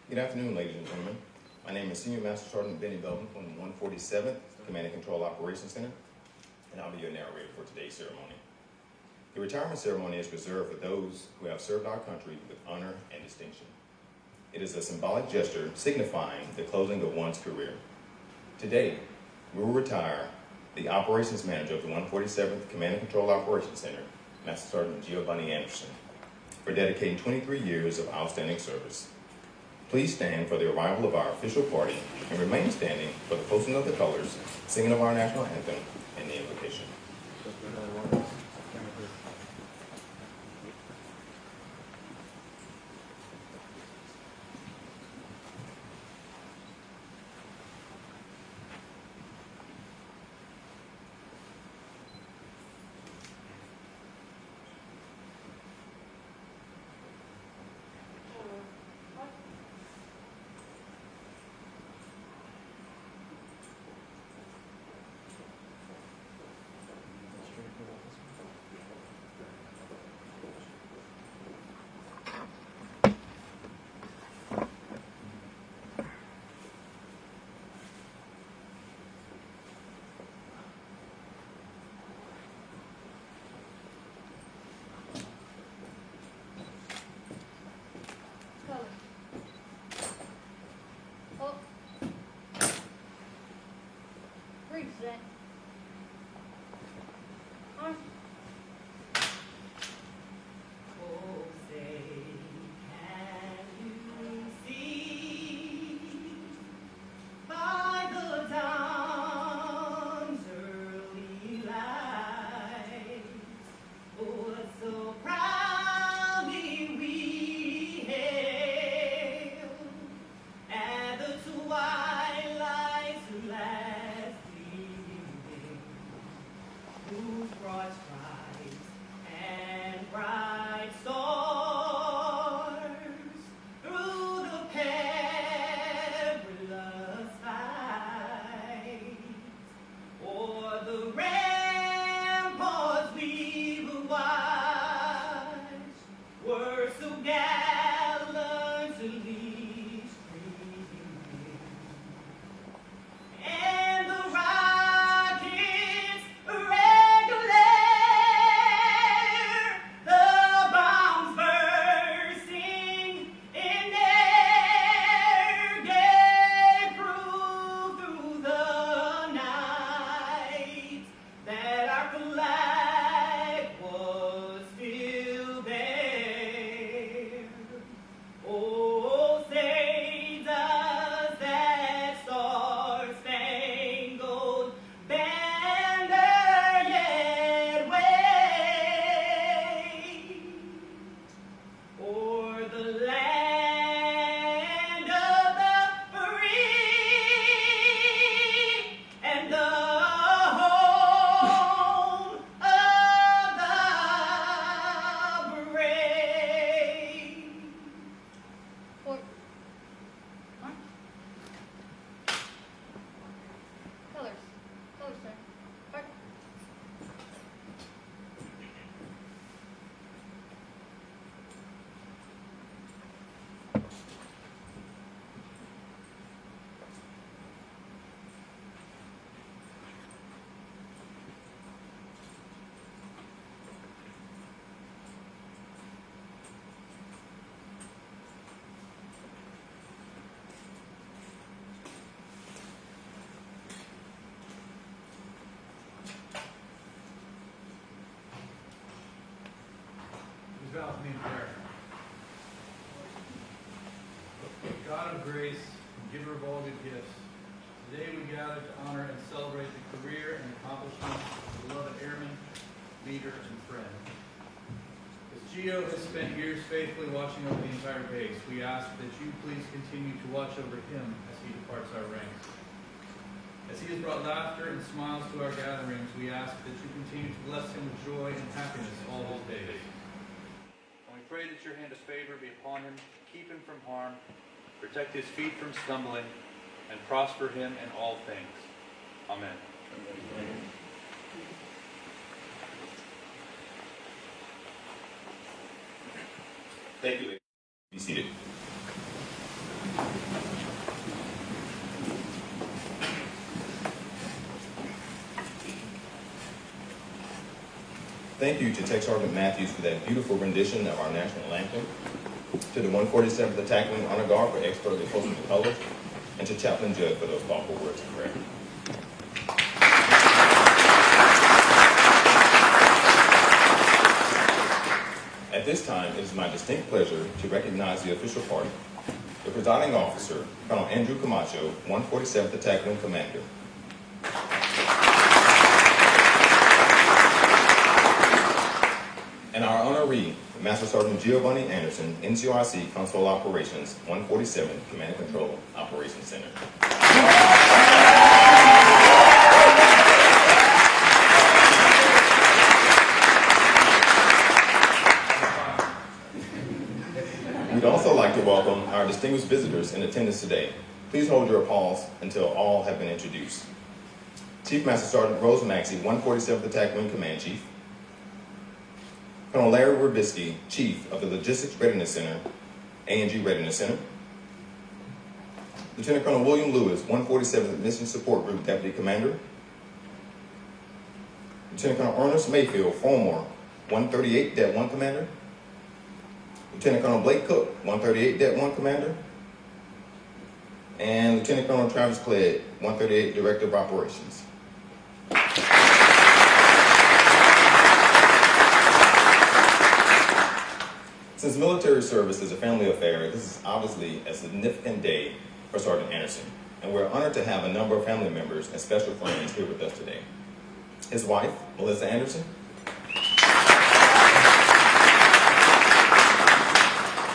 Good afternoon, ladies and gentlemen. My name is Senior Master Sergeant Benny Belton from the 147th Command and Control Operations Center, and I'll be your narrator for today's ceremony. The retirement ceremony is reserved for those who have served our country with honor and distinction. It is a symbolic gesture signifying the closing of one's career. Today, we will retire the Operations Manager of the 147th Command and Control Operations Center, Master Sergeant Giovanni Anderson, for dedicating 23 years of outstanding service. Please stand for the arrival of our official party and remain standing for the posting of the colors, singing of our national anthem, and the invocation. Present. Oh, say, can you see by the dawn's early light what so proudly we hailed at the twilight's last gleaming, whose broad stripes and bright stars through the perilous fight o'er the ramparts we would watch were so gallantly streaming, and the rockets regular, the bombs bursting in air gave proof through the night that our flag was still there. Oh, say does that star-spangled banner yet wave o'er the land of the free and the home of the brave? Port. March. Colors. Colors, sir. Part. Please bow with me in prayer. God of grace, giver of all good gifts, today we gather to honor and celebrate the career and accomplishments of the beloved airman, leader, and friend. As Gio has spent years faithfully watching over the entire base, we ask that you please continue to watch over him as he departs our ranks. As he has brought laughter and smiles to our gatherings, we ask that you continue to bless him with joy and happiness all his days. And we pray that your hand of favor be upon him, keep him from harm, protect his feet from stumbling, and prosper him in all things. Amen. Thank you, ladies. Be seated. Thank you to Tech Sergeant Matthews for that beautiful rendition of our national anthem, to the 147th Attack Wing Honor Guard for expertly posting the colors, and to Chaplain Judd for those thoughtful words of prayer. At this time, it is my distinct pleasure to recognize the official party, the presiding officer, Colonel Andrew Camacho, 147th Attack Wing Commander. And our honoree, Master Sergeant Giovanni Anderson, NCOIC Console Operations, 147 Command and Control Operations Center. We'd also like to welcome our distinguished visitors in attendance today. Please hold your applause until all have been introduced. Chief Master Sergeant Rose Maxey, 147th Attack Wing Command Chief. Colonel Larry Rubisky, Chief of the Logistics Readiness Center, A&G Readiness Center. Lieutenant Colonel William Lewis, 147th Mission Support Group Deputy Commander. Lieutenant Colonel Ernest Mayfield, former 138 Det 1 Commander. Lieutenant Colonel Blake Cook, 138 Det 1 Commander. And Lieutenant Colonel Travis Clegg, 138 Director of Operations. Since military service is a family affair, this is obviously a significant day for Sergeant Anderson, and we're honored to have a number of family members and special friends here with us today. His wife, Melissa Anderson.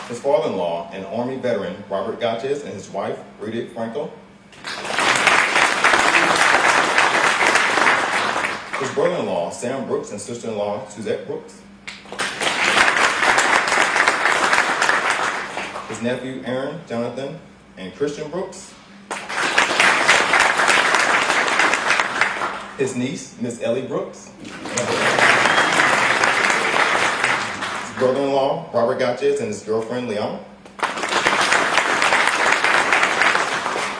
His father-in-law, an Army veteran, Robert Gotches, and his wife, Rita Franco. His brother-in-law, Sam Brooks, and sister-in-law, Suzette Brooks. His nephew, Aaron, Jonathan, and Christian Brooks. His niece, Miss Ellie Brooks. His brother-in-law, Robert Gotches, and his girlfriend, Liana.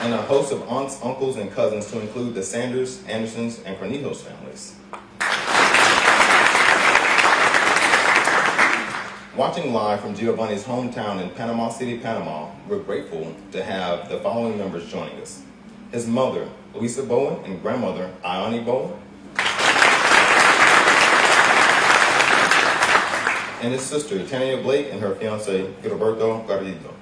And a host of aunts, uncles, and cousins to include the Sanders, Andersons, and Cornijos families. Watching live from Giovanni's hometown in Panama City, Panama, we're grateful to have the following members joining us. His mother, Louisa Bowen, and grandmother, Ione Bowen. And his sister, Tania Blake, and her fiance, Gilberto Garrido.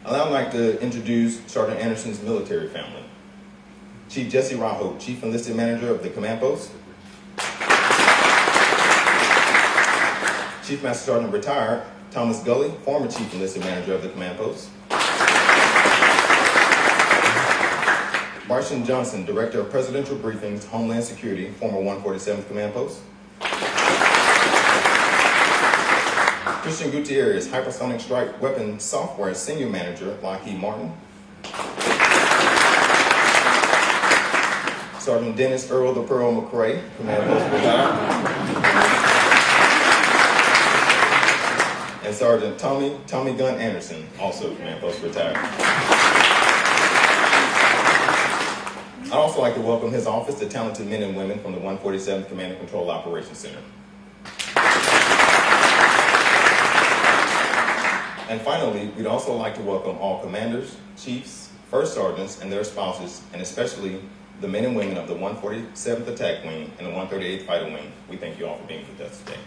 I'd now like to introduce Sergeant Anderson's military family. Chief Jesse Rajo, Chief Enlisted Manager of the Command Post. Chief Master Sergeant retired, Thomas Gully, former Chief Enlisted Manager of the Command Post. Martian Johnson, Director of Presidential Briefings, Homeland Security, former 147th Command Post. Christian Gutierrez, Hypersonic Strike Weapon Software Senior Manager, Lockheed Martin. Sergeant Dennis Earl the Pearl McCrae, Command Post retired. And Sergeant Tommy Gunn Anderson, also Command Post retired. I'd also like to welcome his office, the talented men and women from the 147th Command and Control Operations Center. And finally, we'd also like to welcome all commanders, chiefs, first sergeants, and their spouses, and especially the men and women of the 147th Attack Wing and the 138th Fighter Wing. We thank you all for being with us today.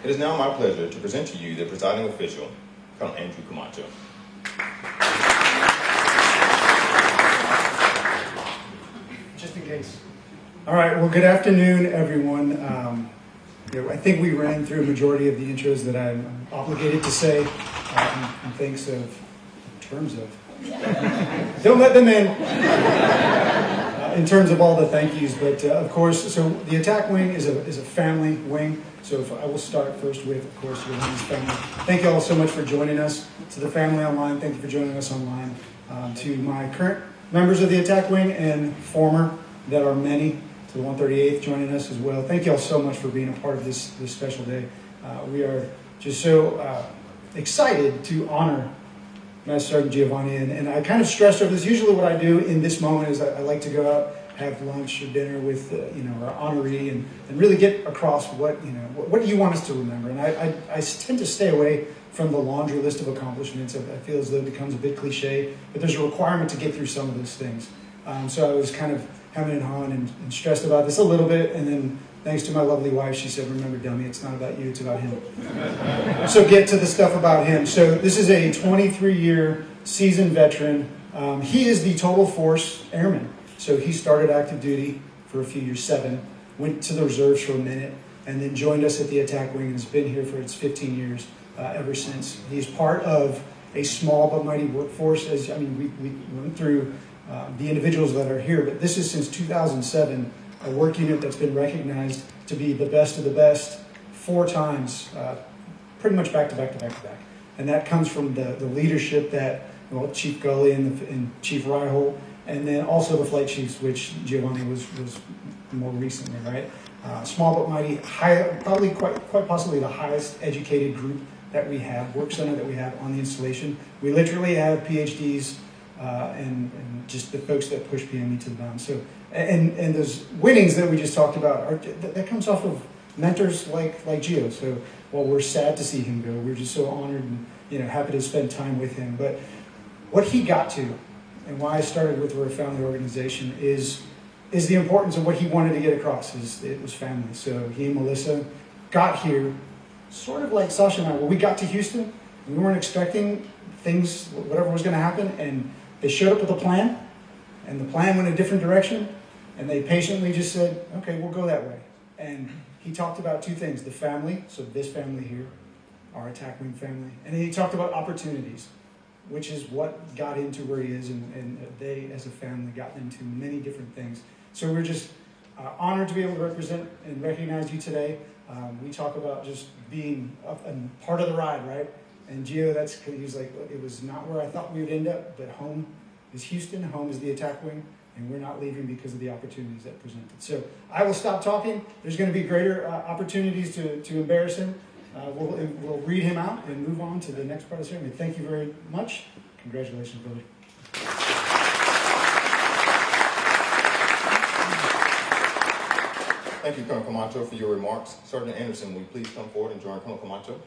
It is now my pleasure to present to you the presiding official, Colonel Andrew Camacho. Just in case. All right, well, good afternoon, everyone. I think we ran through a majority of the intros that I'm obligated to say in terms of. Don't let them in terms of all the thank yous, but of course, so the Attack Wing is a family wing. So I will start first with, of course, your family. Thank you all so much for joining us. To the family online, thank you for joining us online. To my current members of the Attack Wing and former, that are many, to the 138th joining us as well. Thank you all so much for being a part of this special day. We are just so excited to honor Master Sergeant Giovanni, and I kind of stressed over this. Usually what I do in this moment is I like to go out, have lunch or dinner with our honoree and really get across what do you want us to remember. And I tend to stay away from the laundry list of accomplishments. I feel as though it becomes a bit cliche, but there's a requirement to get through some of those things. So I was kind of hemming and hawing and stressed about this a little bit, and then thanks to my lovely wife, she said, "Remember, dummy, it's not about you, it's about him." So get to the stuff about him. So this is a 23-year seasoned veteran. He is the Total Force Airman. So he started active duty for a few years, 7, went to the reserves for a minute, and then joined us at the attack wing and has been here for its 15 years ever since. He's part of a small but mighty workforce. We went through the individuals that are here, but this is since 2007, a work unit that's been recognized to be the best of the best 4 times, pretty much back to back to back to back. And that comes from the leadership that, Chief Gully and Chief Ryholt, and then also the flight chiefs, which Giovanni was more recently, right? Small but mighty, probably quite possibly the highest educated group that we have, work center that we have on the installation. We literally have PhDs and just the folks that push PME to the bound. So, and those winnings that we just talked about, that comes off of mentors like Gio. So while we're sad to see him go, we're just so honored and happy to spend time with him. But what he got to, and why I started with where I found the organization, is the importance of what he wanted to get across. It was family. So he and Melissa got here sort of like Sasha and I, where we got to Houston, we weren't expecting things, whatever was going to happen, and they showed up with a plan, and the plan went a different direction, and they patiently just said, okay, we'll go that way. And he talked about 2 things: the family, so this family here, our attack wing family, and then he talked about opportunities, which is what got him to where he is, and they as a family got into many different things. So we're just honored to be able to represent and recognize you today. We talk about just being up and part of the ride, right? And Gio, he was like, it was not where I thought we would end up, but home is Houston, home is the attack wing, and we're not leaving because of the opportunities that presented. So I will stop talking. There's going to be greater opportunities to embarrass him. We'll read him out and move on to the next part of the ceremony. Thank you very much. Congratulations, Billy. Thank you, Colonel Camacho, for your remarks. Sergeant Anderson, will you please come forward and join Colonel Camacho?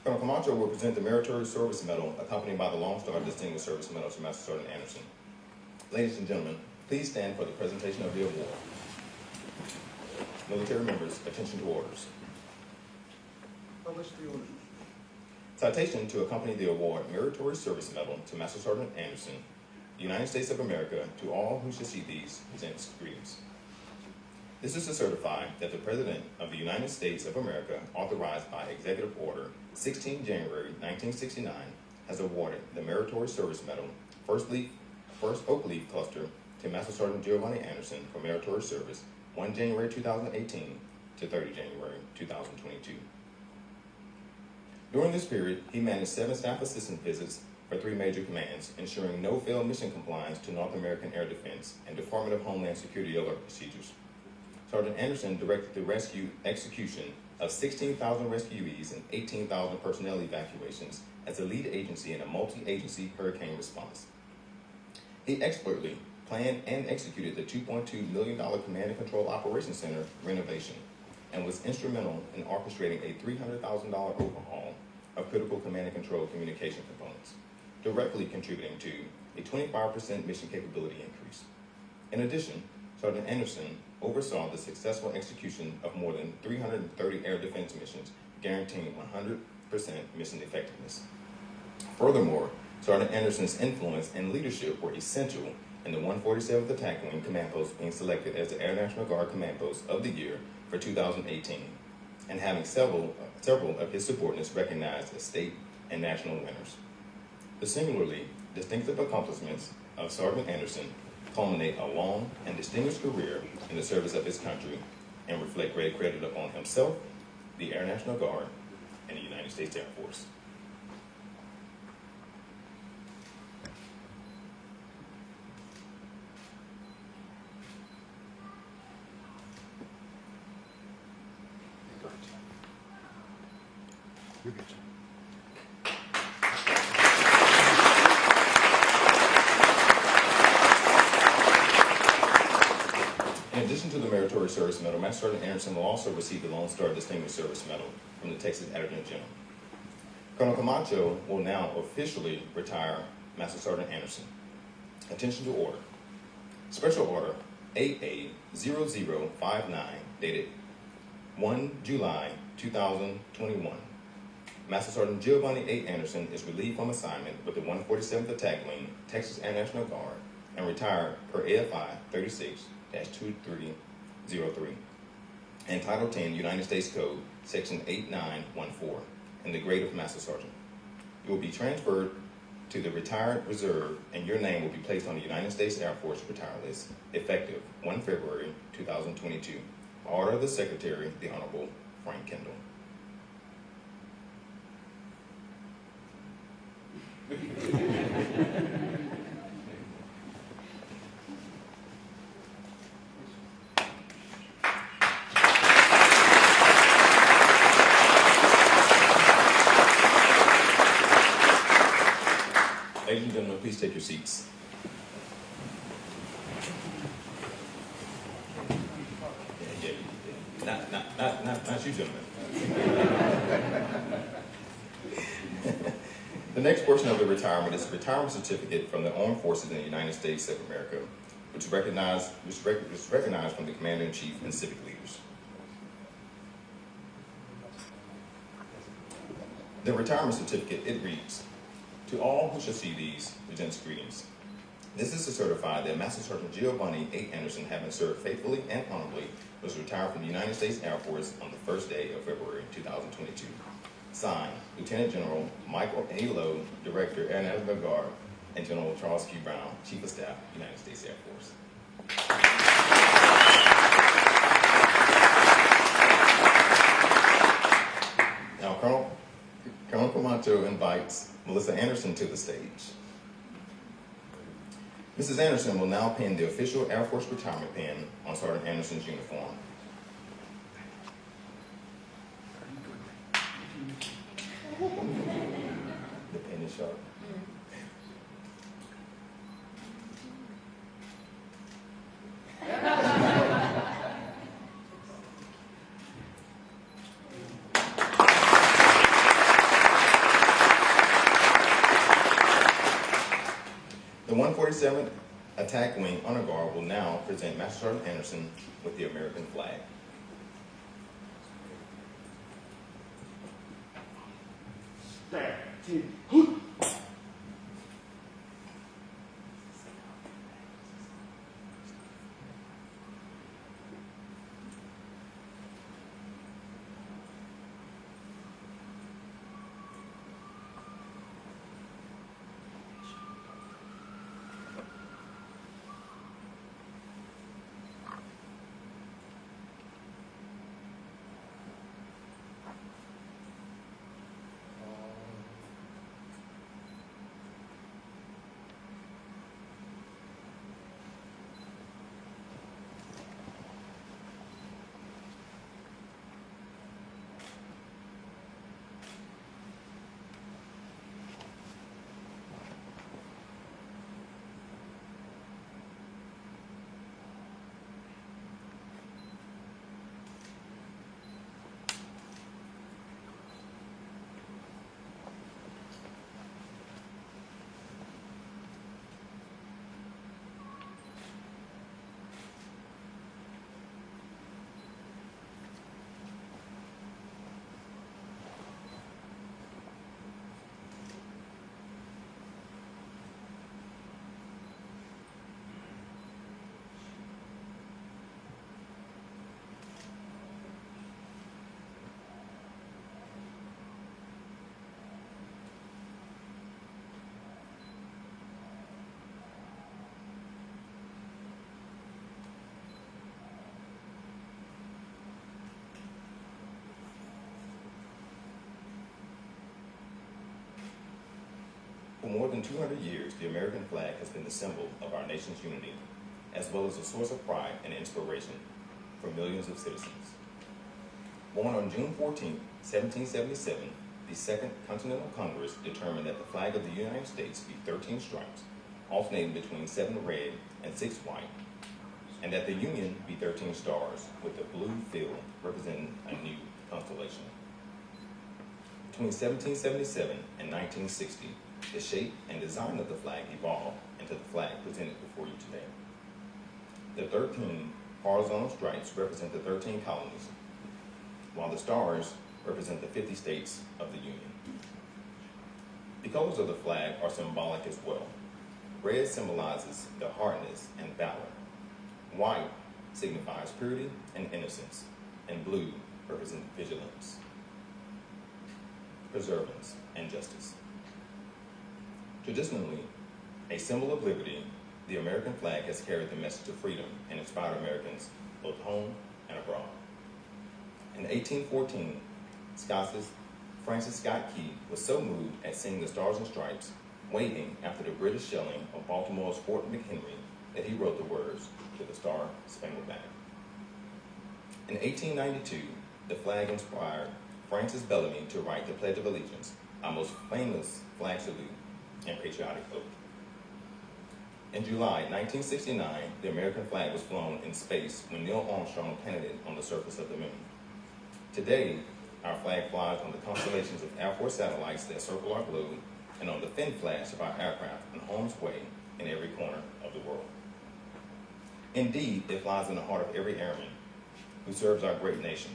Colonel Camacho will present the Meritorious Service Medal, accompanied by the Lone Star Distinguished Service Medal to Master Sergeant Anderson. Ladies and gentlemen, please stand for the presentation of the award. Military members, attention to orders. Publish the order. Citation to accompany the award Meritorious Service Medal to Master Sergeant Anderson, United States of America, to all who shall see these, presents greetings. This is to certify that the President of the United States of America, authorized by Executive Order 16 January 1969, has awarded the Meritorious Service Medal, First Oak Leaf Cluster, to Master Sergeant Giovanni Anderson for meritorious service 1 January 2018 to 30 January 2022. During this period, he managed 7 staff assistant visits for 3 major commands, ensuring no failed mission compliance to North American Air Defense and Department of Homeland Security alert procedures. Sergeant Anderson directed the execution of 16,000 rescuees and 18,000 personnel evacuations as the lead agency in a multi-agency hurricane response. He expertly planned and executed the $2.2 million Command and Control Operations Center renovation and was instrumental in orchestrating a $300,000 overhaul of critical command and control communication components, directly contributing to a 25% mission capability increase. In addition, Sergeant Anderson oversaw the successful execution of more than 330 air defense missions, guaranteeing 100% mission effectiveness. Furthermore, Sergeant Anderson's influence and leadership were essential in the 147th Attack Wing Command Post being selected as the Air National Guard Command Post of the Year for 2018, and having several of his subordinates recognized as state and national winners. The singularly distinctive accomplishments of Sergeant Anderson culminate a long and distinguished career in the service of his country and reflect great credit upon himself, the Air National Guard, and the United States Air Force. In addition to the Meritorious Service Medal, Master Sergeant Anderson will also receive the Lone Star Distinguished Service Medal from the Texas Adjutant General. Colonel Camacho will now officially retire Master Sergeant Anderson. Attention to order. Special Order AA0059, dated 1 July 2021. Master Sergeant Giovanni A. Anderson is relieved from assignment with the 147th Attack Wing, Texas Air National Guard, and retired per AFI 36-2303 and Title 10 United States Code, Section 8914, in the grade of Master Sergeant. You will be transferred to the Retired Reserve, and your name will be placed on the United States Air Force Retire List, effective 1 February 2022. By order of the Secretary, the Honorable Frank Kendall. Ladies and gentlemen, please take your seats. Not you, gentlemen. The next portion of the retirement is a retirement certificate from the Armed Forces in the United States of America, which is recognized from the Commander-in-Chief and civic leaders. The retirement certificate, it reads, "To all who shall see these, presents greetings. This is to certify that Master Sergeant Giovanni A. Anderson, having served faithfully and honorably, was retired from the United States Air Force on the first day of February 2022. Signed, Lieutenant General Michael A. Lowe, Director, Air National Guard, and General Charles Q. Brown, Chief of Staff, United States Air Force." Now, Colonel Camacho invites Melissa Anderson to the stage. Mrs. Anderson will now pin the official Air Force retirement pin on Sergeant Anderson's uniform. The pin is sharp. The 147th Attack Wing Honor Guard will now present Master Sergeant Anderson with the American flag. For more than 200 years, the American flag has been the symbol of our nation's unity, as well as a source of pride and inspiration for millions of citizens. Born on June 14, 1777, the Second Continental Congress determined that the flag of the United States be 13 stripes, alternating between 7 red and 6 white, and that the Union be 13 stars with a blue field representing a new constellation. Between 1777 and 1960, the shape and design of the flag evolved into the flag presented before you today. The 13 horizontal stripes represent the 13 colonies, while the stars represent the 50 states of the Union. The colors of the flag are symbolic as well. Red symbolizes the hardness and valor. White signifies purity and innocence, and blue represents vigilance, perseverance, and justice. Traditionally, a symbol of liberty, the American flag has carried the message of freedom and inspired Americans both home and abroad. In 1814, Francis Scott Key was so moved at seeing the Stars and Stripes waving after the British shelling of Baltimore's Fort McHenry that he wrote the words to the Star-Spangled Banner. In 1892, the flag inspired Francis Bellamy to write the Pledge of Allegiance, our most famous flag salute and patriotic oath. In July 1969, the American flag was flown in space when Neil Armstrong planted it on the surface of the moon. Today, our flag flies on the constellations of Air Force satellites that circle our globe and on the fin flash of our aircraft in harm's way in every corner of the world. Indeed, it flies in the heart of every airman who serves our great nation.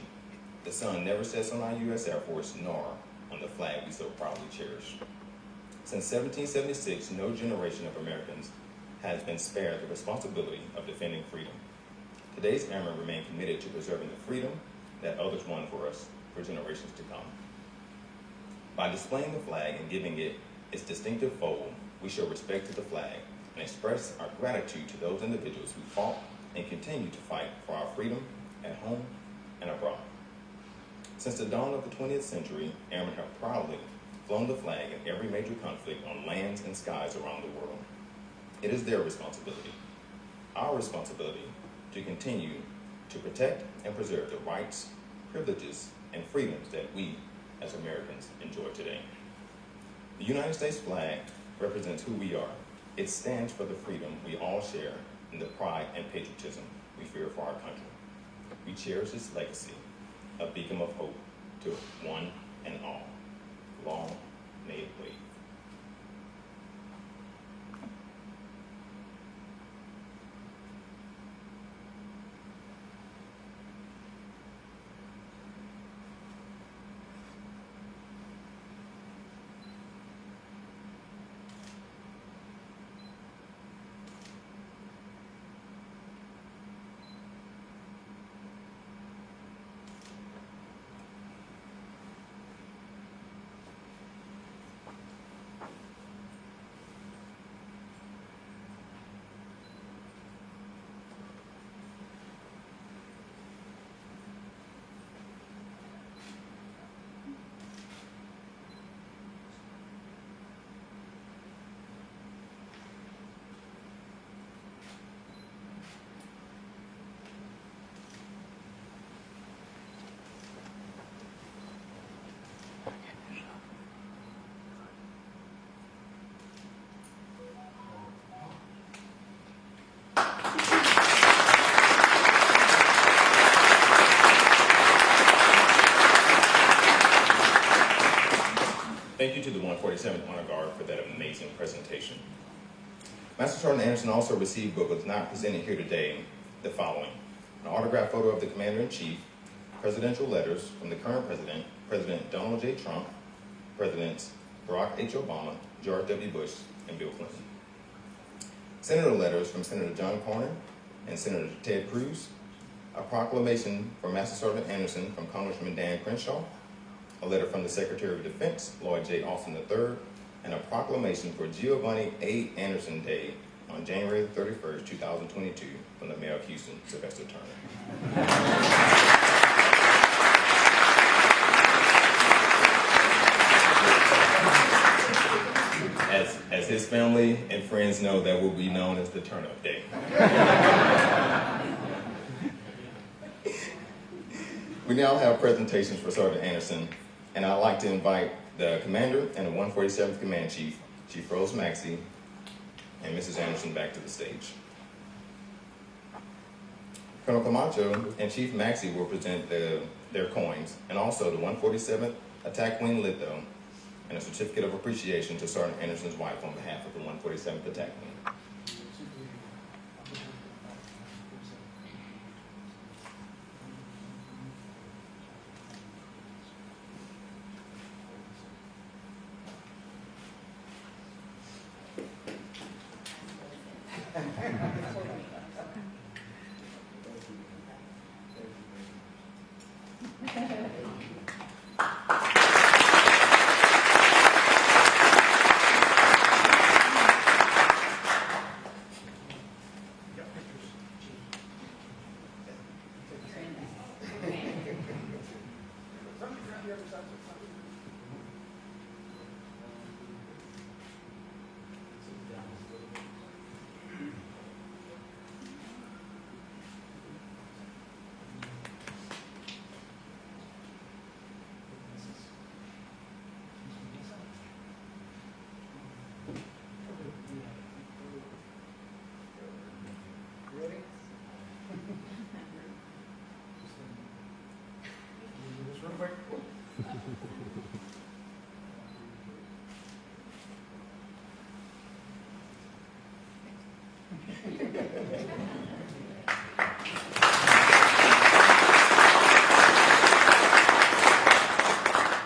The sun never sets on our U.S. Air Force nor on the flag we so proudly cherish. Since 1776, no generation of Americans has been spared the responsibility of defending freedom. Today's airmen remain committed to preserving the freedom that others won for us for generations to come. By displaying the flag and giving it its distinctive fold, we show respect to the flag and express our gratitude to those individuals who fought and continue to fight for our freedom at home and abroad. Since the dawn of the 20th century, airmen have proudly flown the flag in every major conflict on lands and skies around the world. It is their responsibility, our responsibility, to continue to protect and preserve the rights, privileges, and freedoms that we, as Americans, enjoy today. The United States flag represents who we are. It stands for the freedom we all share and the pride and patriotism we feel for our country. We cherish its legacy, a beacon of hope to one and all. Long may it wave. Thank you to the 147th Honor Guard for that amazing presentation. Master Sergeant Anderson also received but was not presented here today the following: an autographed photo of the Commander-in-Chief, presidential letters from the current president, President Donald J. Trump, Presidents Barack H. Obama, George W. Bush, and Bill Clinton. Senator letters from Senator John Cornyn and Senator Ted Cruz, a proclamation for Master Sergeant Anderson from Congressman Dan Crenshaw, a letter from the Secretary of Defense, Lloyd J. Austin III, and a proclamation for Giovanni A. Anderson Day on January 31st, 2022, from the Mayor of Houston, Sylvester Turner. As his family and friends know, that will be known as the Turn-Up Day. We now have presentations for Sergeant Anderson And I'd like to invite the commander and the 147th Command Chief, Chief Rose Maxey, and Mrs. Anderson back to the stage. Colonel Camacho and Chief Maxey will present their coins, and also the 147th Attack Wing Litho, and a certificate of appreciation to Sergeant Anderson's wife on behalf of the 147th Attack Wing.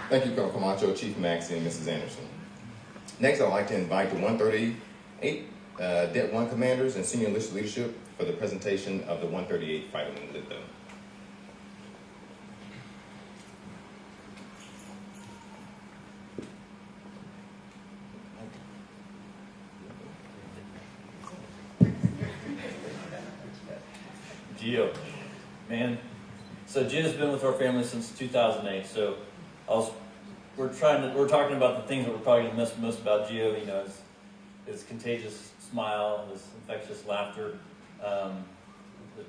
Thank you, Colonel Camacho, Chief Maxey, and Mrs. Anderson. Next, I'd like to invite the 138 Det 1 commanders and senior enlisted leadership for the presentation of the 138 Fighter Wing Litho. Gio, man. So Gio's been with our family since 2008. So we're talking about the things that we're probably gonna miss most about Gio. You know, his contagious smile, his infectious laughter,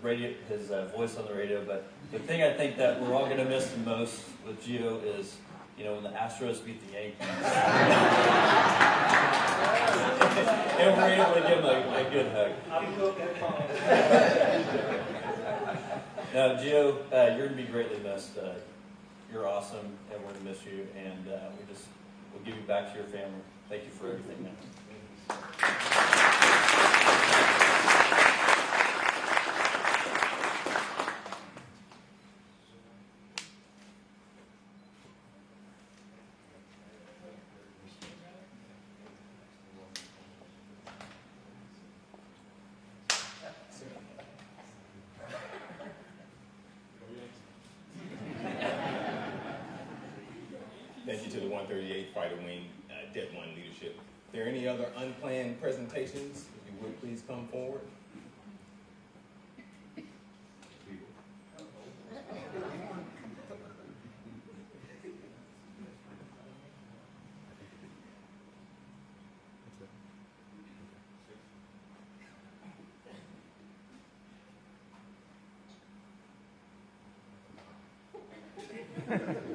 his voice on the radio. But the thing I think that we're all gonna miss the most with Gio is, you know, when the Astros beat the Yankees, and we're able to give him a good hug. Now, Gio, you're going to be greatly missed. You're awesome, and we're going to miss you. And we'll give you back to your family. Thank you for everything, man. Thank you to the 138 Fighter Wing Det 1 leadership. If there are any other unplanned presentations, if you would please come forward.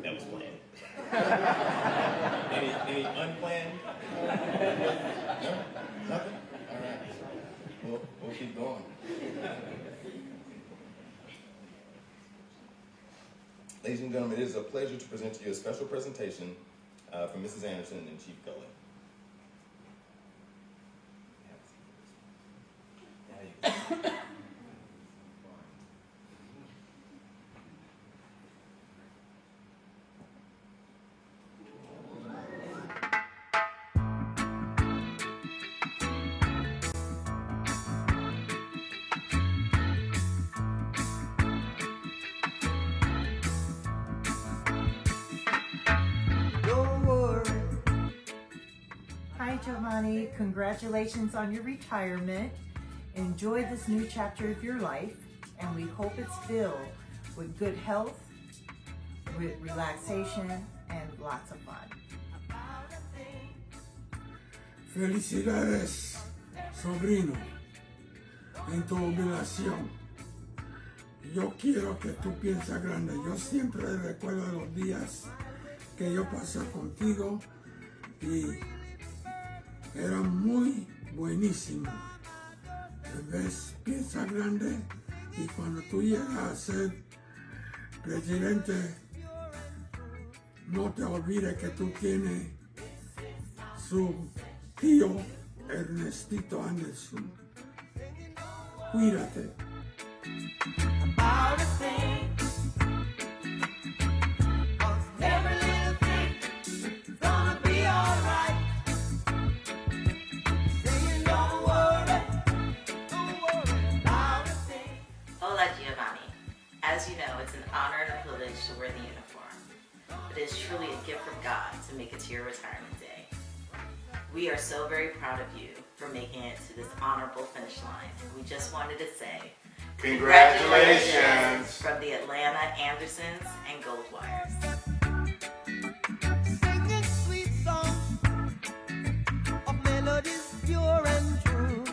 That was planned. Any unplanned? No? Nothing? All right. We'll keep going. Ladies and gentlemen, it is a pleasure to present to you a special presentation from Mrs. Anderson and Chief Gully. Hi, Giovanni. Congratulations on your retirement. Enjoy this new chapter of your life, and we hope it's filled with good health, with relaxation, and lots of fun. Felicidades, sobrino, en tu jubilación. Yo quiero que tú pienses grande. Yo siempre recuerdo los días que yo pasé contigo y era muy buenísimo. Ves pieza grande y cuando tú llegas a ser presidente, no te olvides que tú tienes su tío Ernestito Anderson. Cuídate. About a thing. 'Cause every little thing is gonna be alright. Saying don't worry about a thing. Hola Giovanni. As you know, it's an honor and a privilege to wear the uniform. It is truly a gift from God to make it to your retirement day. We are so very proud of you for making it to this honorable finish line. We just wanted to say congratulations from the Atlanta Andersons and Goldwires. Singing sweet songs of melodies pure and true.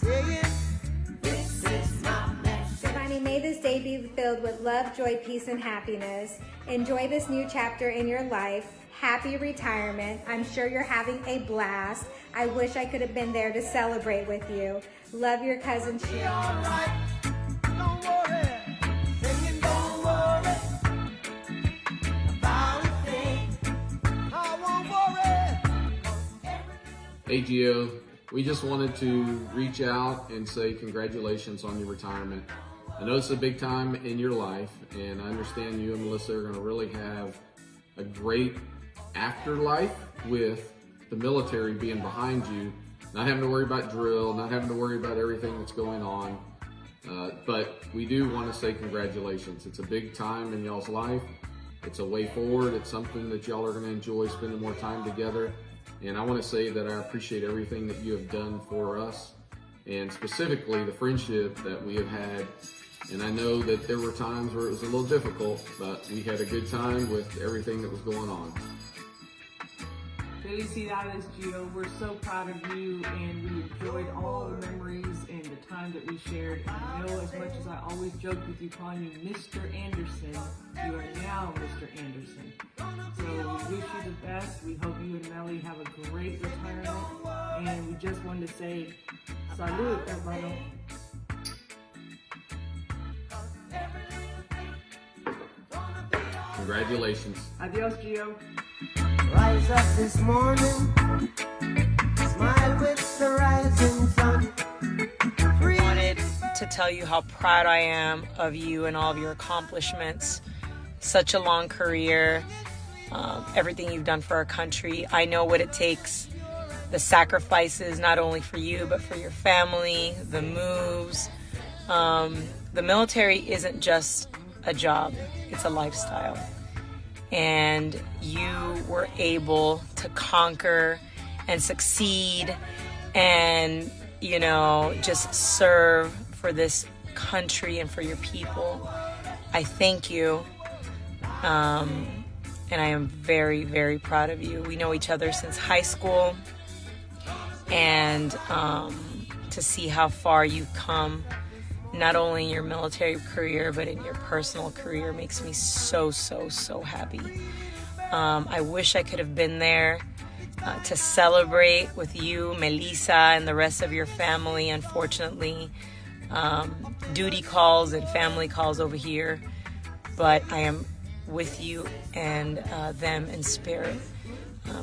Saying this is my message. Giovanni, may this day be filled with love, joy, peace, and happiness. Enjoy this new chapter in your life. Happy retirement. I'm sure you're having a blast. I wish I could have been there to celebrate with you. Love your cousin Be Sheila. alright. Don't worry. Singing don't worry about a thing. I won't worry. Hey Gio, we just wanted to reach out and say congratulations on your retirement. I know it's a big time in your life, and I understand you and Melissa are going to really have a great afterlife with the military being behind you, not having to worry about drill, not having to worry about everything that's going on. But we do want to say congratulations. It's a big time in y'all's life. It's a way forward. It's something that y'all are going to enjoy spending more time together. And I want to say that I appreciate everything that you have done for us, and specifically the friendship that we have had. And I know that there were times where it was a little difficult, but we had a good time with everything that was going on. Felicidades, Gio. We're so proud of you, and we enjoyed all the memories and the time that we shared. And I know, as much as I always joke with you calling you Mr. Anderson, you are now Mr. Anderson. So we wish you the best. We hope you and Melly have a great retirement. And we just wanted to say, salud, hermano. Congratulations. Adios, Gio. Rise up this morning, smile with the rising sun. I wanted to tell you how proud I am of you and all of your accomplishments. Such a long career, everything you've done for our country. I know what it takes, the sacrifices, not only for you, but for your family, the moves. The military isn't just a job, it's a lifestyle. And you were able to conquer and succeed and, you know, just serve for this country and for your people. I thank you. And I am very, very proud of you. We know each other since high school. And to see how far you've come, not only in your military career, but in your personal career, makes me so, so, so happy. I wish I could have been there to celebrate with you, Melissa, and the rest of your family. Unfortunately, duty calls and family calls over here, but I am with you and them in spirit.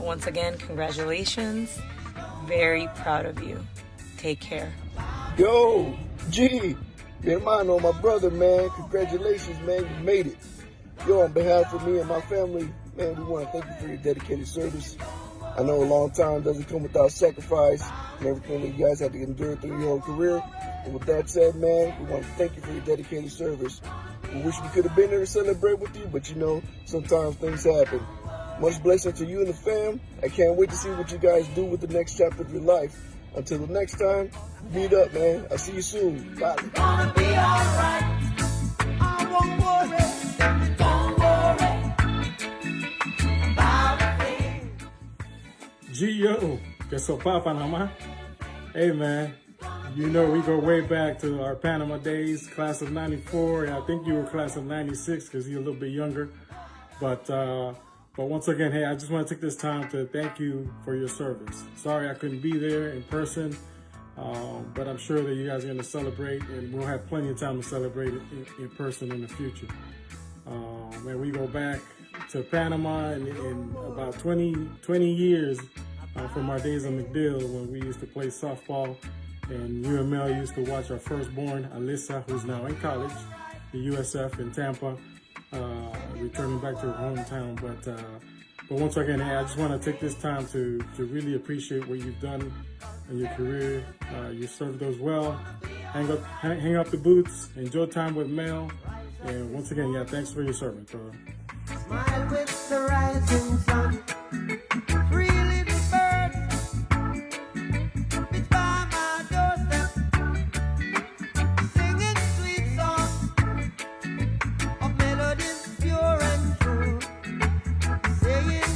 Once again, congratulations. Very proud of you. Take care. Yo, G, mi hermano, my brother, man, congratulations, man, you made it. Yo, on behalf of me and my family, man, we want to thank you for your dedicated service. I know a long time doesn't come without sacrifice and everything that you guys had to endure through your whole career. And with that said, man, we want to thank you for your dedicated service. We wish we could have been there to celebrate with you, but you know, sometimes things happen. Much blessing to you and the fam. I can't wait to see what you guys do with the next chapter of your life. Until the next time, meet up, man. I'll see you soon. Bye. Gonna be alright. I won't worry. Don't worry about a thing. Gio, que sopa Panama. Hey man, you know we go way back to our Panama days, class of '94, and I think you were class of '96 because you're a little bit younger. But But once again, hey, I just want to take this time to thank you for your service. Sorry I couldn't be there in person, but I'm sure that you guys are going to celebrate, and we'll have plenty of time to celebrate it in person in the future. And we go back to Panama in about 20 years from our days in McDill when we used to play softball, and you and Mel used to watch our firstborn, Alyssa, who's now in college, the USF in Tampa, returning back to her hometown. But once again, hey, I just want to take this time to really appreciate what you've done in your career. You served us well. Hang up the boots. Enjoy time with Mel. And once again, yeah, thanks for your service, brother. Smile with the rising sun. Three little birds. It's by my doorstep. Singing sweet songs of melodies pure and true. Saying,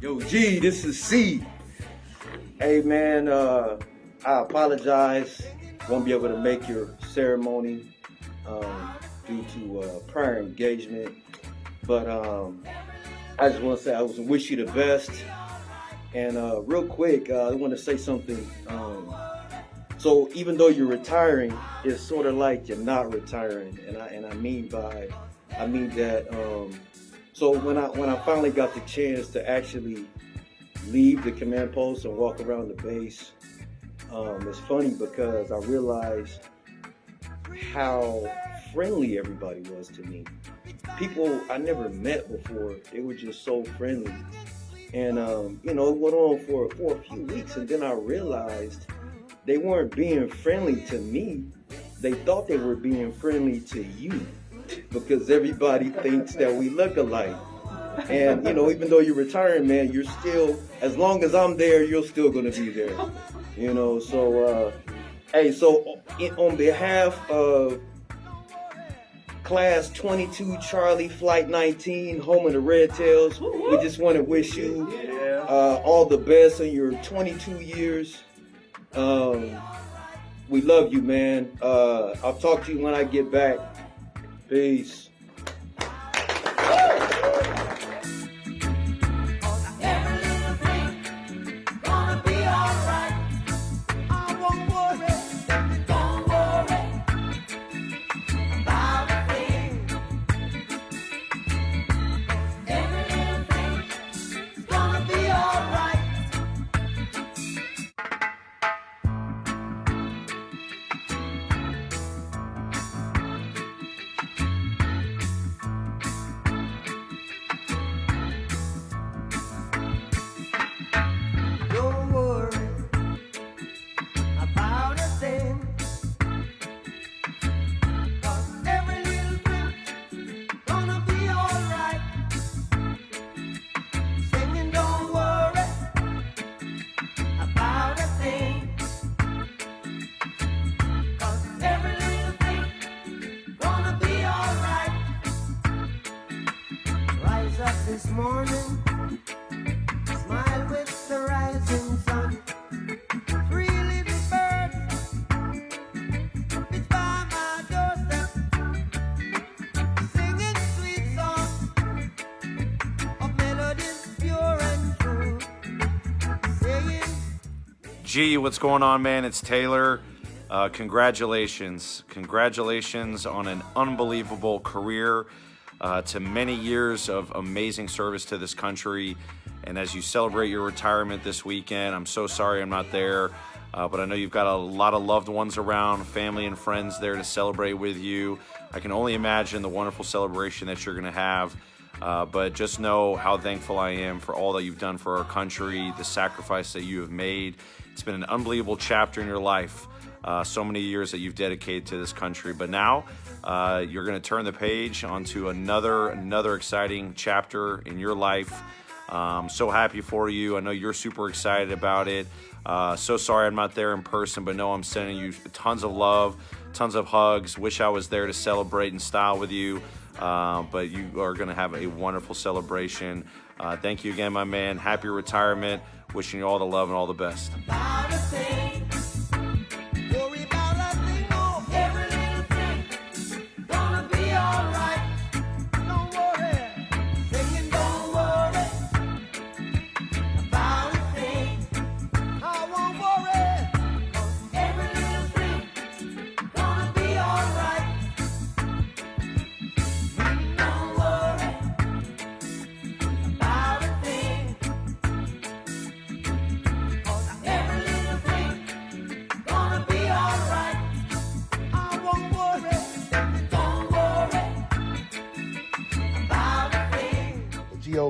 Yo, G, this is C. Hey, man, I apologize. Won't be able to make your ceremony due to prior engagement. But I just want to say I wish you the best. And real quick, I want to say something. So even though you're retiring, it's sort of like you're not retiring, and I mean that. So when I finally got the chance to actually leave the command post and walk around the base, it's funny because I realized how friendly everybody was to me. People I never met before, they were just so friendly. And it went on for a few weeks, and then I realized they weren't being friendly to me. They thought they were being friendly to you, because everybody thinks that we look alike. And even though you're retiring, man, you're still, as long as I'm there, you're still gonna be there. So hey, so on behalf of Class 22 Charlie Flight 19, home of the Red Tails, we just want to wish you all the best in your 22 years. We love you, man. I'll talk to you when I get back. Peace. this morning, smile with the rising sun. Three little birds, it's by my doorstep, singing sweet songs of melodies pure and true, saying, G, what's going on, man? It's Taylor. Congratulations on an unbelievable career, to many years of amazing service to this country. And as you celebrate your retirement this weekend, I'm so sorry I'm not there, but I know you've got a lot of loved ones around, family and friends there to celebrate with you. I can only imagine the wonderful celebration that you're going to have, but just know how thankful I am for all that you've done for our country, the sacrifice that you have made. It's been an unbelievable chapter in your life. So many years that you've dedicated to this country, but now you're going to turn the page onto another exciting chapter in your life. I'm so happy for you. I know you're super excited about it. So sorry I'm not there in person, but know I'm sending you tons of love, tons of hugs. Wish I was there to celebrate in style with you, but you are going to have a wonderful celebration. Thank you again, my man. Happy retirement. Wishing you all the love and all the best.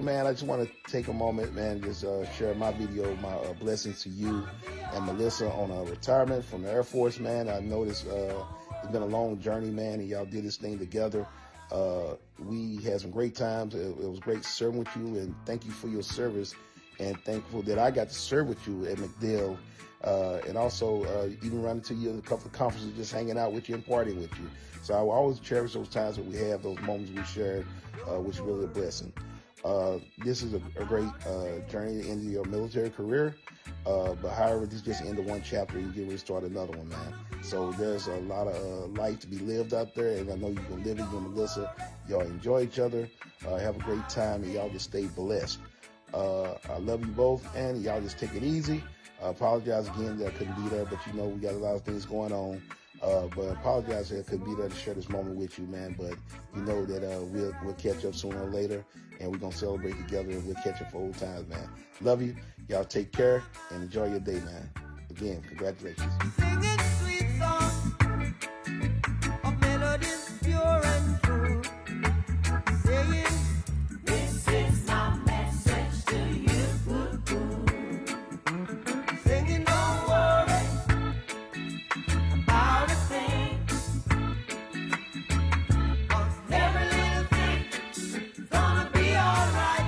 man, I just want to take a moment, man, just share my video, my blessings to you and Melissa on a retirement from the Air Force, man. I know this, it's been a long journey, man, and y'all did this thing together. We had some great times. It was great serving with you, and thank you for your service, and thankful that I got to serve with you at MacDill, and also even run into you at a couple of conferences, just hanging out with you and partying with you. So I will always cherish those times that we have, those moments we shared, which is really a blessing. This is a great journey into your military career, but however, this is just the end of one chapter. You get ready to start another one, man. So there's a lot of life to be lived out there, and I know you can live it. You and Melissa, y'all enjoy each other, have a great time, and y'all just stay blessed. I love you both, and y'all just take it easy. I apologize again that I couldn't be there, but you know we got a lot of things going on. But I apologize that I couldn't be there to share this moment with you, man. But you know that we'll catch up sooner or later, and we're going to celebrate together, and we'll catch up for old times, man. Love you. Y'all take care and enjoy your day, man. Again, congratulations. Singing sweet songs of melodies pure and true, saying, this is my message to you. Singing, don't worry about a thing, 'cause every little thing's gonna be alright.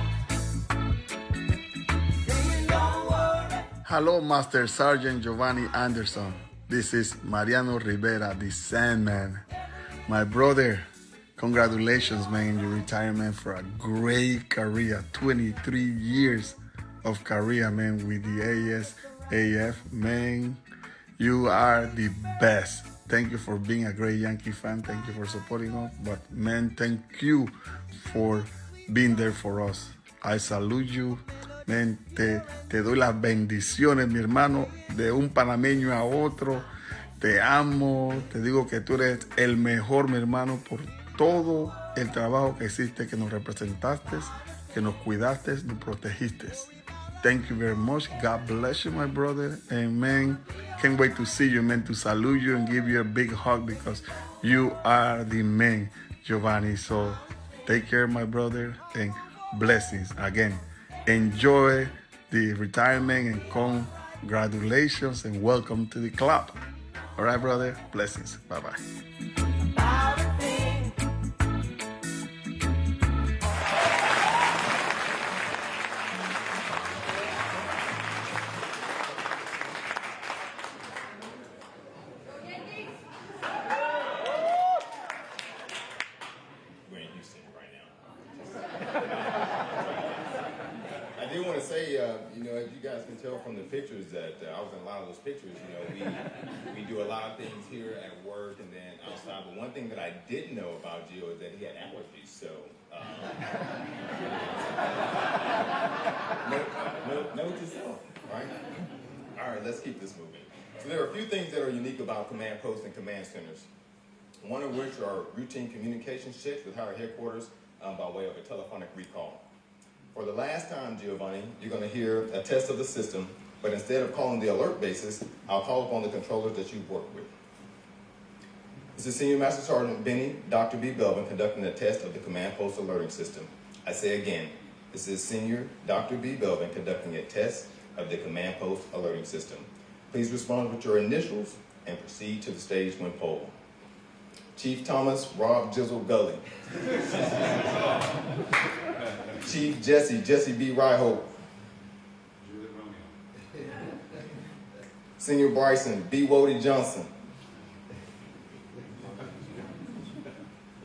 Singing, don't worry. Hello, Master Sergeant Giovanni Anderson. This is Mariano Rivera, the Sandman. My brother, congratulations, man, your retirement for a great career. 23 years of career, man, with the ASAF. Man, you are the best. Thank you for being a great Yankee fan. Thank you for supporting us. But, man, thank you for being there for us. I salute you. Man, te doy las bendiciones, mi hermano, de un panameño a otro. Te amo, te digo que tú eres el mejor, mi hermano, por todo el trabajo que hiciste, que nos representaste, que nos cuidaste, nos protegiste. Thank you very much. God bless you, my brother. And man, can't wait to see you, man, to salute you and give you a big hug because you are the man, Giovanni. So take care, my brother, and blessings again. Enjoy the retirement and congratulations and welcome to the club. All right, brother. Blessings. Bye-bye. We're in Houston right now. I do want to say, you know, as you guys can tell from the pictures that I was in a lot of those pictures, you know, we do a lot of things here at work and then outside. But one thing that I didn't know about Gio is that he had allergies. So, note to self, right? All right, let's keep this moving. So there are a few things that are unique about command posts and command centers. One of which are routine communication checks with our headquarters by way of a telephonic recall. For the last time, Giovanni, you're going to hear a test of the system, but instead of calling the alert basis, I'll call upon the controllers that you've worked with. This is Senior Master Sergeant Benny, Dr. B. Belvin, conducting a test of the command post alerting system. I say again, this is Senior Dr. B. Belvin conducting a test of the command post alerting system. Please respond with your initials and proceed to the stage when polled. Chief Thomas Rob Jizzle Gully. Chief Jesse B. Ryhope. Senior Bryson B. Wody Johnson.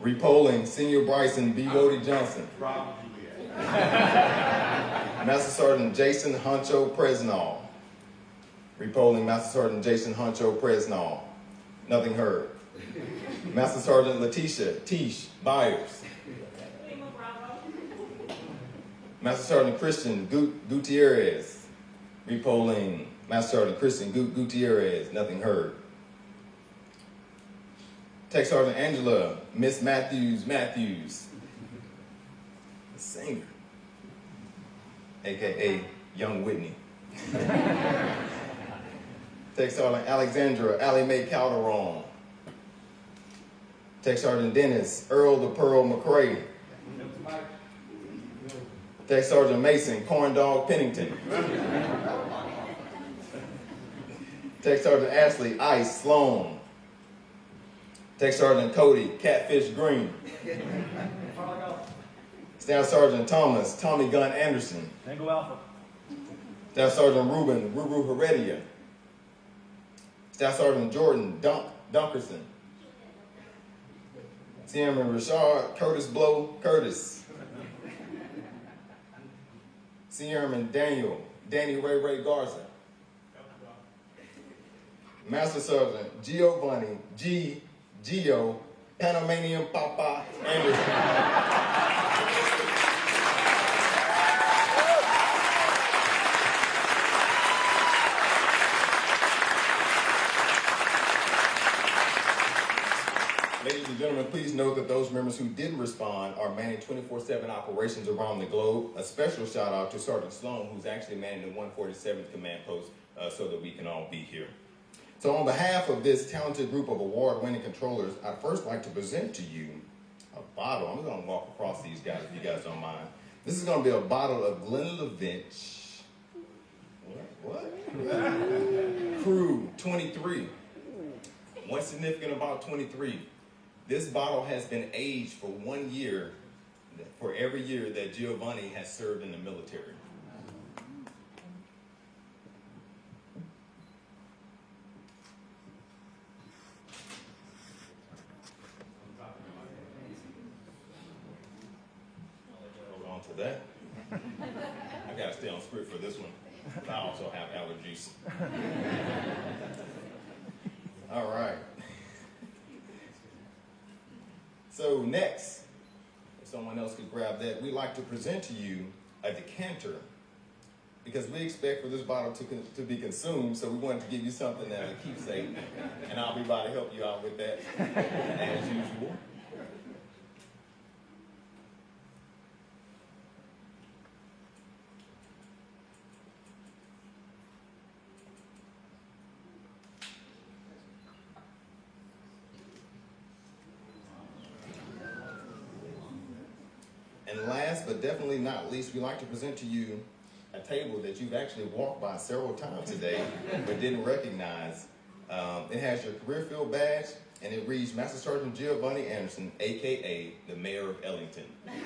Repolling Senior Bryson B. Wody Johnson. Master Sergeant Jason Huncho Presnall. Repolling Master Sergeant Jason Huncho Presnall. Nothing heard. Master Sergeant Letitia Tish Byers. Master Sergeant Christian Gutierrez. Repolling Master Sergeant Christian Gutierrez. Nothing heard. Tech Sergeant Angela Miss Matthews. The singer. AKA Young Whitney. Tech Sergeant Alexandra Allie Mae Calderon. Tech Sergeant Dennis Earl the Pearl McCrae. Tech Sergeant Mason, Corn Dog Pennington. Tech Sergeant Ashley, Ice Sloan. Tech Sergeant Cody, Catfish Green. Staff Sergeant Thomas, Tommy Gunn Anderson. Tango Alpha. Staff Sergeant Ruben, Ruru Heredia. Staff Sergeant Jordan, Dunkerson. Seaman Rashard, Curtis Blow, Curtis. Seaman Daniel, Danny Ray Garza. Master Sergeant Giovanni, Gio, Panamanian Papa Anderson. Ladies and gentlemen, please note that those members who didn't respond are manning 24/7 operations around the globe. A special shout out to Sergeant Sloan, who's actually manning the 147th Command Post so that we can all be here. So on behalf of this talented group of award-winning controllers, I'd first like to present to you a bottle. I'm going to walk across these guys if you guys don't mind. This is going to be a bottle of Glenlivet. What? Crew 23. What's significant about 23? This bottle has been aged for 1 year, for every year that Giovanni has served in the military. Hold on to that. I gotta stay on script for this one. I also have allergies. All right. So next, if someone else could grab that, we'd like to present to you a decanter, because we expect for this bottle to be consumed, so we wanted to give you something that a keepsake, and I'll be by to help you out with that, as usual. And last but definitely not least, we'd like to present to you a table that you've actually walked by several times today but didn't recognize. It has your career field badge, and it reads Master Sergeant Giovanni Anderson, a.k.a. the Mayor of Ellington. I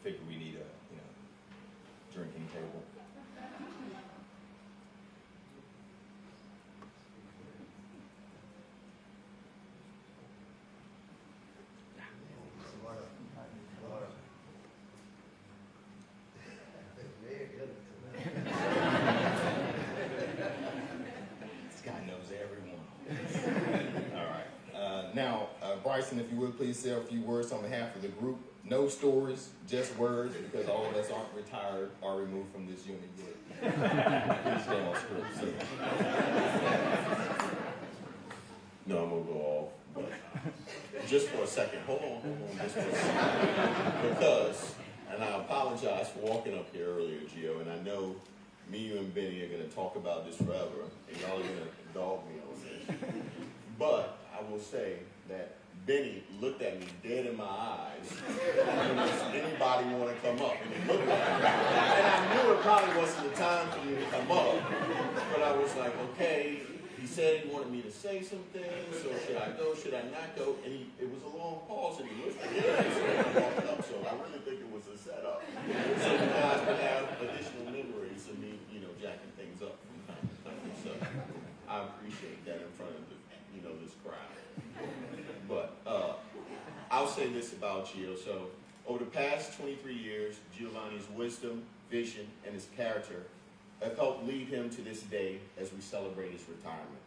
figure we need a drinking table. Bryson, if you would please say a few words on behalf of the group. No stories, just words, because all of us aren't retired or removed from this unit yet. Please stay on script, sir. No, I'm going to go off, but just for a second. Hold on, just for a second. Because, and I apologize for walking up here earlier, Gio, and I know me, you, and Benny are going to talk about this forever, and y'all are going to dog me on this. But I will say that Benny looked at me dead in my eyes. Does anybody want to come up? And he looked at me. And I knew it probably wasn't the time for you to come up. But I was like, okay. He said he wanted me to say some things. So should I go? Should I not go? And it was a long pause, and he looked at me and walked up. So I really think it was a setup. So you guys would have additional memories of me, jacking things up from time to time. So I appreciate that in front of this crowd. But I'll say this about Gio. So over the past 23 years, Giovanni's wisdom, vision, and his character have helped lead him to this day as we celebrate his retirement.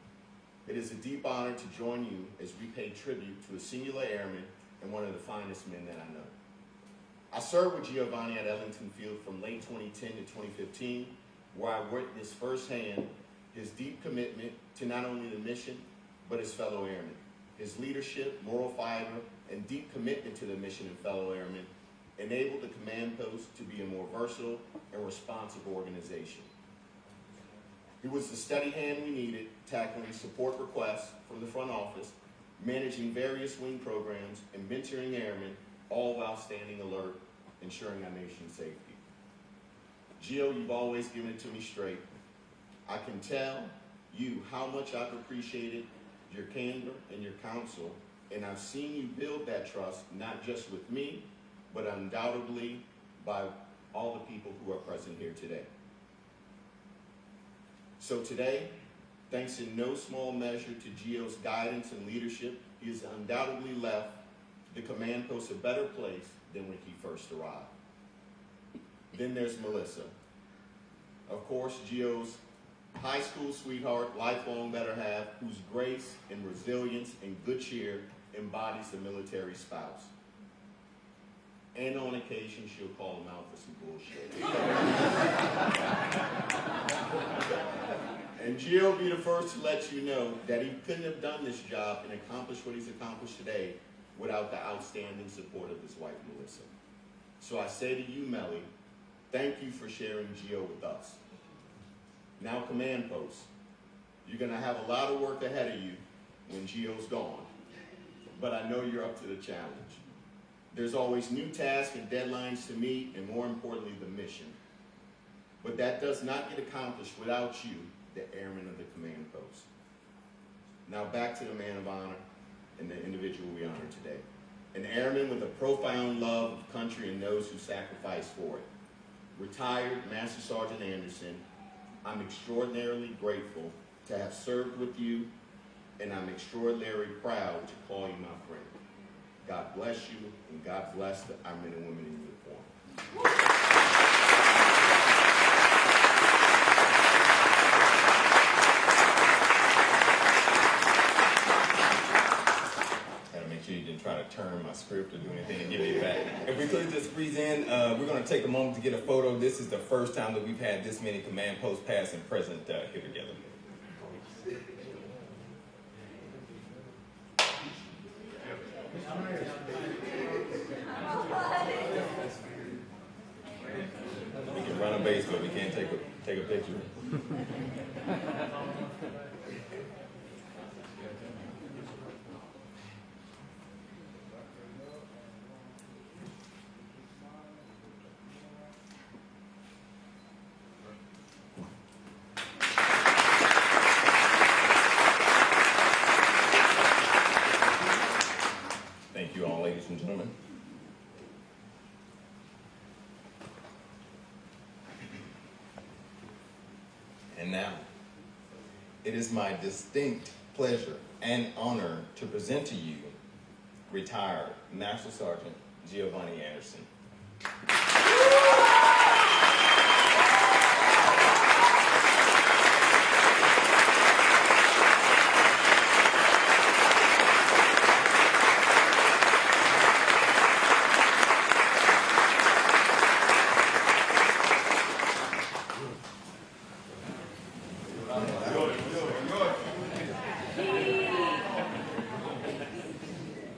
It is a deep honor to join you as we pay tribute to a singular airman and one of the finest men that I know. I served with Giovanni at Ellington Field from late 2010 to 2015, where I witnessed firsthand his deep commitment to not only the mission, but his fellow airmen. His leadership, moral fiber, and deep commitment to the mission and fellow airmen enabled the command post to be a more versatile and responsive organization. He was the steady hand we needed, tackling support requests from the front office, managing various wing programs, and mentoring airmen, all while standing alert, ensuring our nation's safety. Gio, you've always given it to me straight. I can tell you how much I've appreciated your candor and your counsel, and I've seen you build that trust, not just with me, but undoubtedly by all the people who are present here today. So today, thanks in no small measure to Gio's guidance and leadership, he has undoubtedly left the command post a better place than when he first arrived. Then there's Melissa. Of course, Gio's high school sweetheart, lifelong better half, whose grace and resilience and good cheer embodies the military spouse. And on occasion, she'll call him out for some bullshit. And Gio will be the first to let you know that he couldn't have done this job and accomplished what he's accomplished today without the outstanding support of his wife, Melissa. So I say to you, Melly, thank you for sharing Gio with us. Now, command post, you're gonna have a lot of work ahead of you when Gio's gone, but I know you're up to the challenge. There's always new tasks and deadlines to meet, and more importantly, the mission. But that does not get accomplished without you, the airmen of the command post. Now back to the man of honor and the individual we honor today. An airman with a profound love of country and those who sacrifice for it. Retired Master Sergeant Anderson, I'm extraordinarily grateful to have served with you, and I'm extraordinarily proud to call you my friend. God bless you, and God bless our men and women in uniform. Gotta make sure you didn't try to turn my script or do anything to give it back. If we could just squeeze in, we're gonna take a moment to get a photo. This is the first time that we've had this many command posts past and present here together. We can run a base, but we can't take a picture. Thank you all, ladies and gentlemen. And now, it is my distinct pleasure and honor to present to you retired Master Sergeant Giovanni Anderson.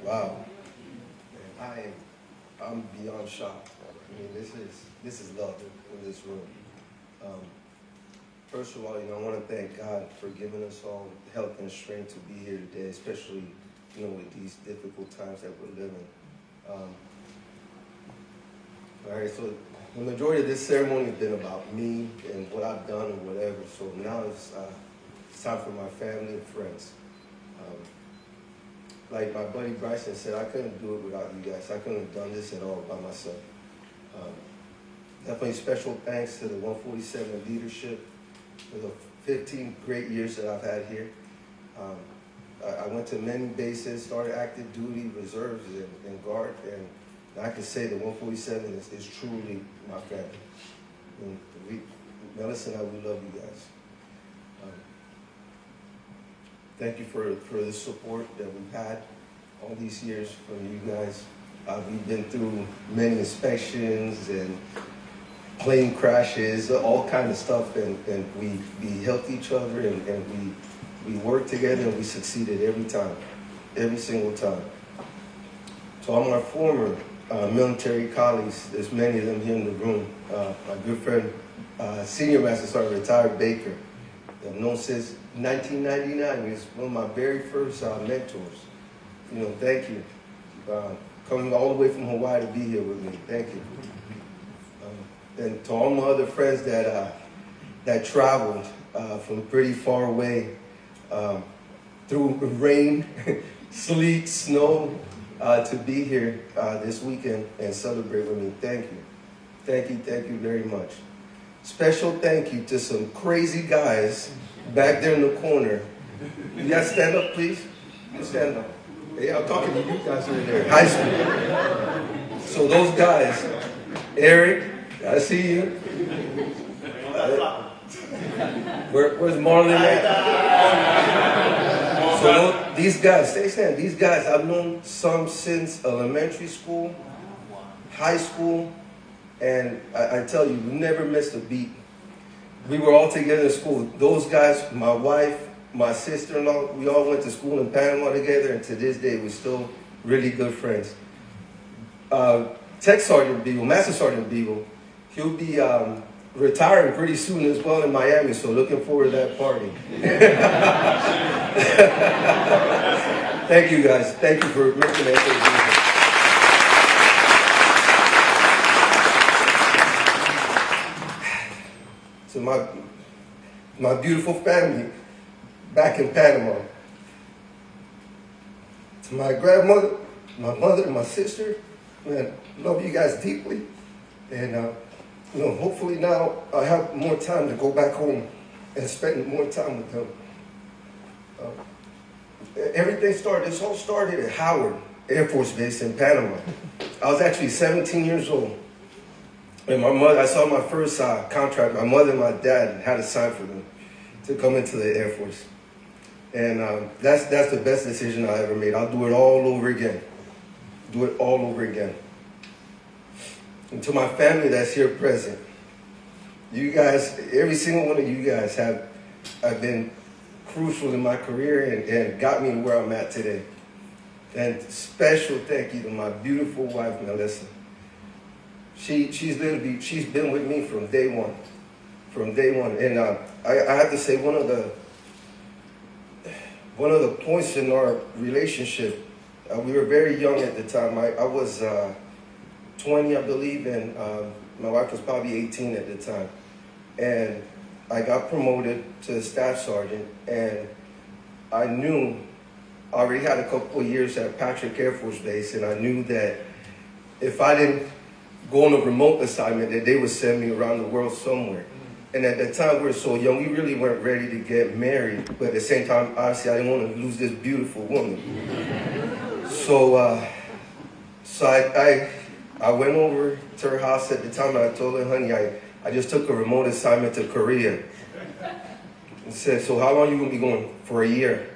Wow, I'm beyond shocked. I mean, this is love in this room. First of all, I want to thank God for giving us all the health and strength to be here today, especially with these difficult times that we're living. All right, so the majority of this ceremony has been about me and what I've done and whatever. So now it's time for my family and friends. Like my buddy Bryson said, I couldn't do it without you guys. I couldn't have done this at all by myself. Definitely special thanks to the 147 leadership for the 15 great years that I've had here. I went to many bases, started active duty, reserves, and guard, and I can say the 147 is truly my family. And Melissa and I, we love you guys. Thank you for the support that we've had all these years from you guys. We've been through many inspections and plane crashes, all kinds of stuff, and we helped each other, and we worked together, and we succeeded every time, every single time. So all my former military colleagues, there's many of them here in the room, my good friend, Senior Master Sergeant retired Baker, I've known since 1999. He was one of my very first mentors. Thank you. Coming all the way from Hawaii to be here with me. Thank you. And to all my other friends that traveled from pretty far away through rain, sleet, snow, to be here this weekend and celebrate with me. Thank you. Thank you very much. Special thank you to some crazy guys back there in the corner. You guys stand up, please? You stand up. Hey, I'm talking to you guys over there, high school. So those guys, Eric, I see you. Where's Marlon at? So these guys, stay standing. These guys, I've known some since elementary school, high school, and I tell you, we never missed a beat. We were all together in school. Those guys, my wife, my sister-in-law, we all went to school in Panama together, and to this day, we're still really good friends. Tech Sergeant Beagle, Master Sergeant Beagle, he'll be retiring pretty soon as well in Miami, so looking forward to that party. Thank you, guys. Thank you for making that. To my beautiful family back in Panama. To my grandmother, my mother, and my sister, man, love you guys deeply. And hopefully now I have more time to go back home and spend more time with them. This all started at Howard Air Force Base in Panama. I was actually 17 years old. And my mother, I saw my first contract. My mother and my dad had to sign for them to come into the Air Force. And that's the best decision I ever made. I'll do it all over again. Do it all over again. And to my family that's here present, you guys, every single one of you guys have been crucial in my career and got me where I'm at today. And special thank you to my beautiful wife, Melissa. She's been with me from day one. And I have to say, one of the points in our relationship, we were very young at the time. I was 20, I believe, and my wife was probably 18 at the time. And I got promoted to staff sergeant, and I knew I already had a couple of years at Patrick Air Force Base, and I knew that if I didn't go on a remote assignment, that they would send me around the world somewhere. And at that time, we were so young, we really weren't ready to get married. But at the same time, obviously, I didn't want to lose this beautiful woman. So I went over to her house at the time, and I told her, honey, I just took a remote assignment to Korea. And said, so how long are you going to be going? For a year.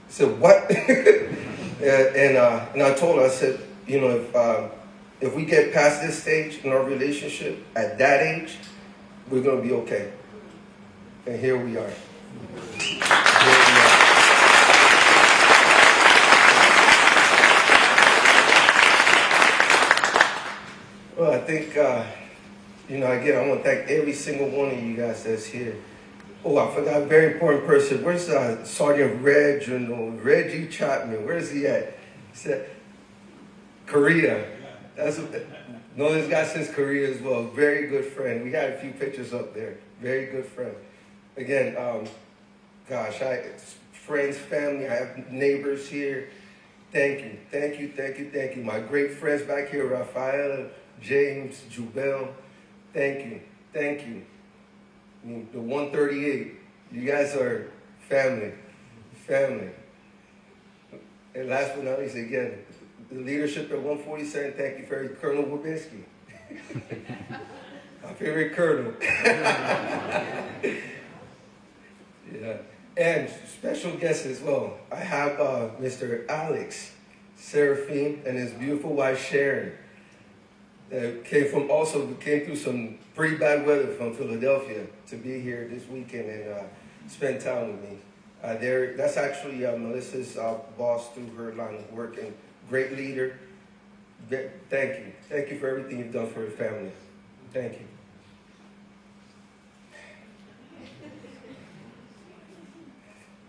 I said, what? and I told her, I said, if we get past this stage in our relationship, at that age, we're going to be okay. And here we are. Well, I think, again, I want to thank every single one of you guys that's here. Oh, I forgot a very important person. Where's Sergeant Reggie Chapman? Where's he at? He said, Korea. Know this guy since Korea as well. Very good friend. We had a few pictures up there. Very good friend. Again, friends, family. I have neighbors here. Thank you. My great friends back here, Rafaela, James, Jubel. Thank you. The 138. You guys are family. And last but not least, again, the leadership at 147, thank you for Colonel Wabinski. My favorite colonel. Yeah. And special guests as well. I have Mr. Alex Seraphine and his beautiful wife Sharon. That came through some pretty bad weather from Philadelphia to be here this weekend and spend time with me. That's actually Melissa's boss through her line of work, and great leader. Thank you for everything you've done for your family. Thank you.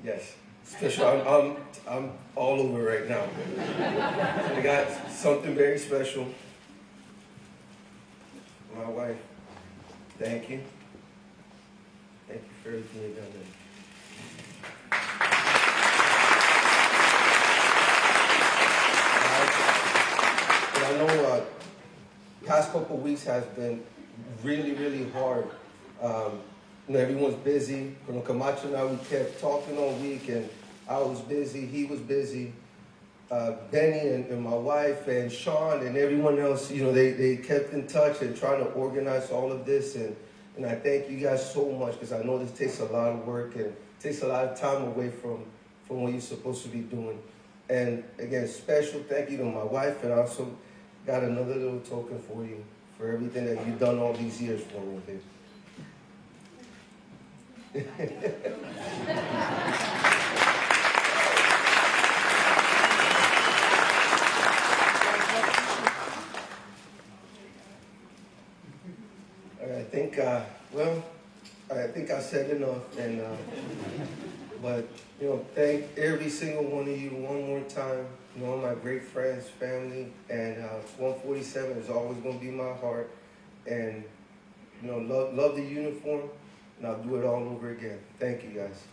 Yes. Special. I'm all over right now. I got something very special. My wife. Thank you. Thank you for everything you've done. And I know past couple of weeks has been really, really hard. Everyone's busy. From Camacho and I, we kept talking all week, and I was busy, he was busy. Benny and my wife and Sean and everyone else, they kept in touch and trying to organize all of this. And I thank you guys so much, because I know this takes a lot of work and takes a lot of time away from what you're supposed to be doing. And again, special thank you to my wife, and I also got another little token for you for everything that you've done all these years for me, babe. I think I said enough, and but thank every single one of you one more time. All my great friends, family, and 147 is always going to be my heart. And love the uniform, and I'll do it all over again. Thank you, guys.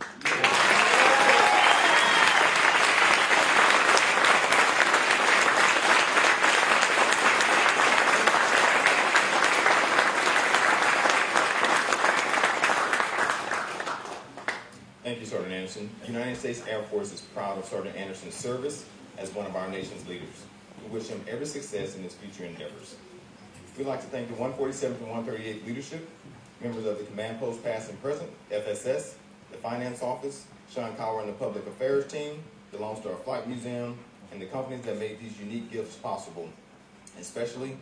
Thank you, Sergeant Anderson. The United States Air Force is proud of Sergeant Anderson's service as one of our nation's leaders. We wish him every success in his future endeavors. We'd like to thank the 147th and 138th leadership, members of the Command Post past and present, FSS, the Finance Office, Sean Cower and the Public Affairs team, the Lone Star Flight Museum, and the companies that made these unique gifts possible, especially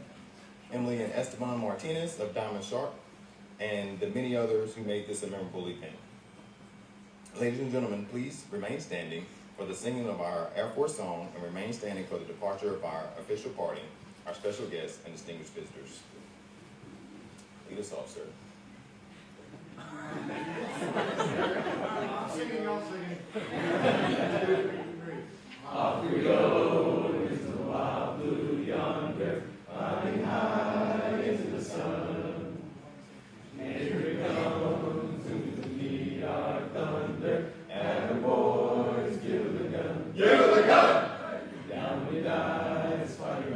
Emily and Esteban Martinez of Diamond Shark, and the many others who made this a memorable event. Ladies and gentlemen, please remain standing for the singing of our Air Force song, and remain standing for the departure of our official party, our special guests, and distinguished visitors. Lead us off, sir. Off we go into the wild blue yonder, flying high into the sun. And here it comes to meet our thunder, and the boys give the gun. Give the gun! Down we dive, fighting